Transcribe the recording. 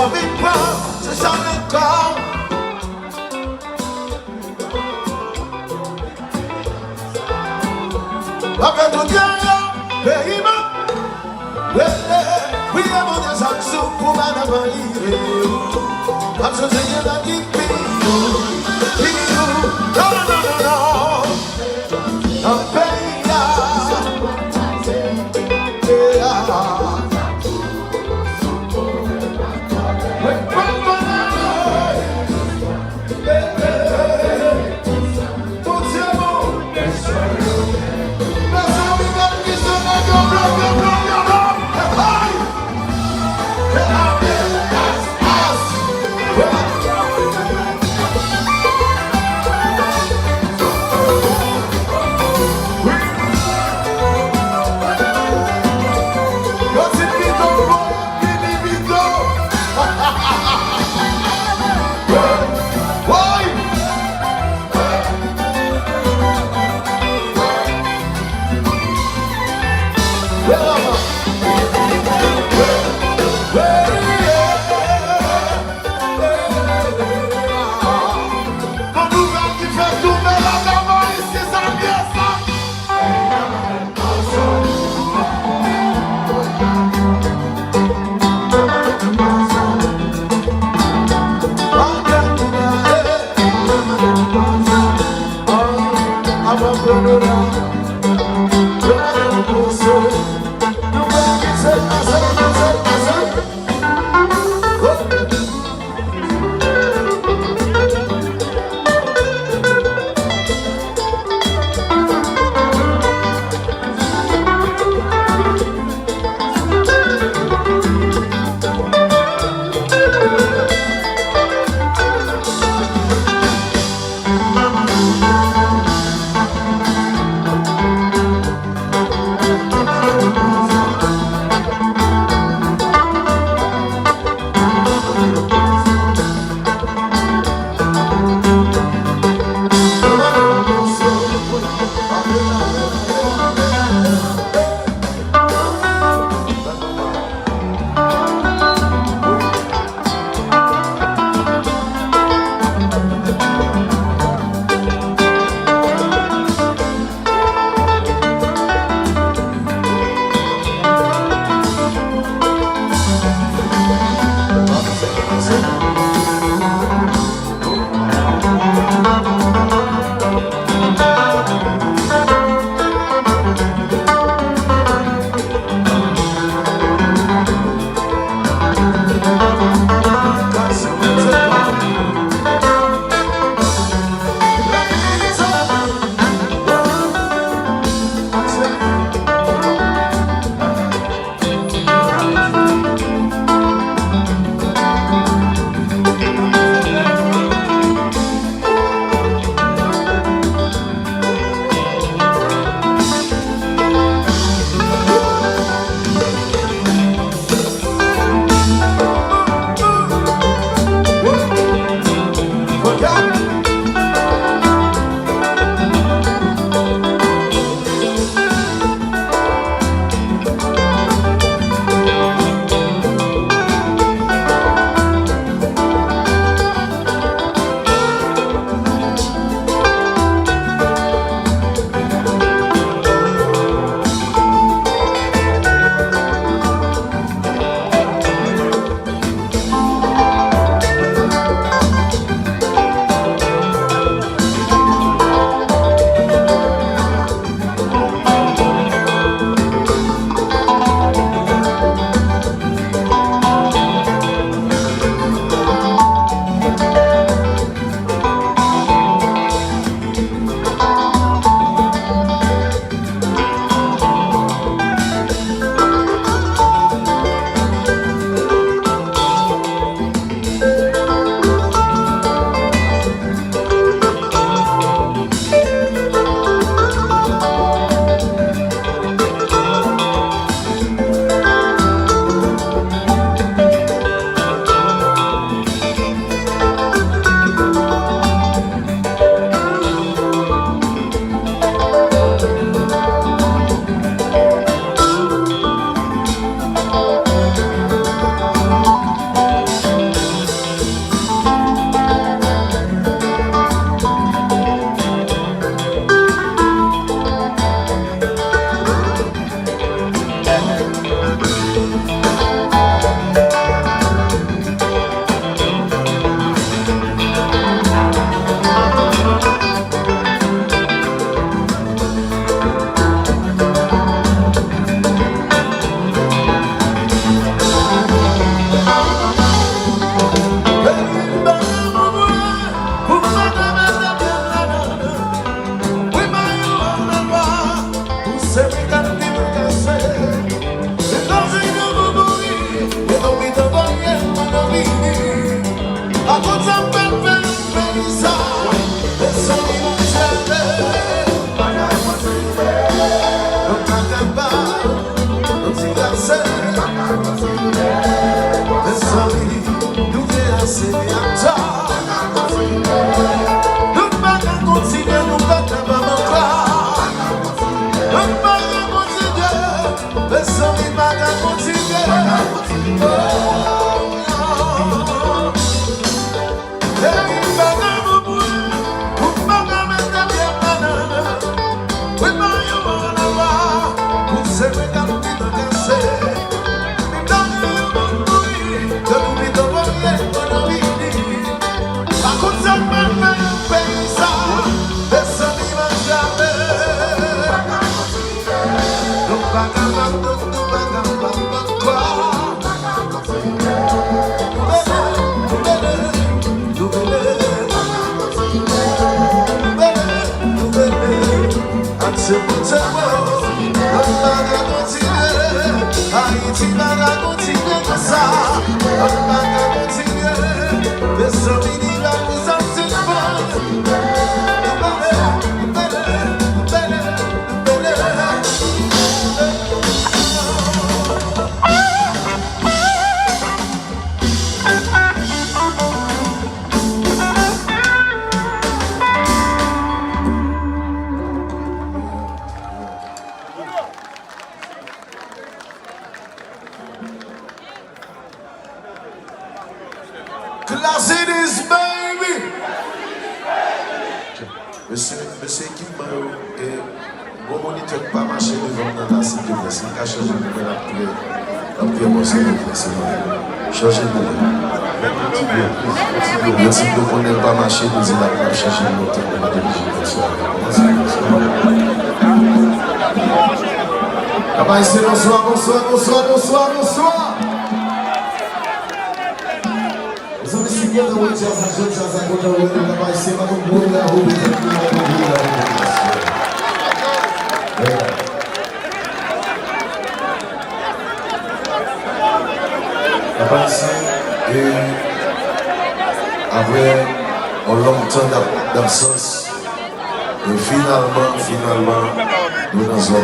savais pas, je savais quand. Après tout Dieu, pays oui, mon Dieu, ça me souffle pour madame Marie. I'm so saying that you no. I'm paying Class it is, baby. Monsieur qui m'a mon moniteur pas marché devant la s'il te plaît, c'est qu'à changer de nouvelle après moi s'il te plaît, c'est changer de nouvelle. Merci de connaître pas marché, nous il a pas cherché de nouvelle, on va diriger bonsoir. Bonsoir. Some singing the words of the church as I go to the word of the Bible, I'm going to hold it après un long temps d'absence, et finalement, nous dans un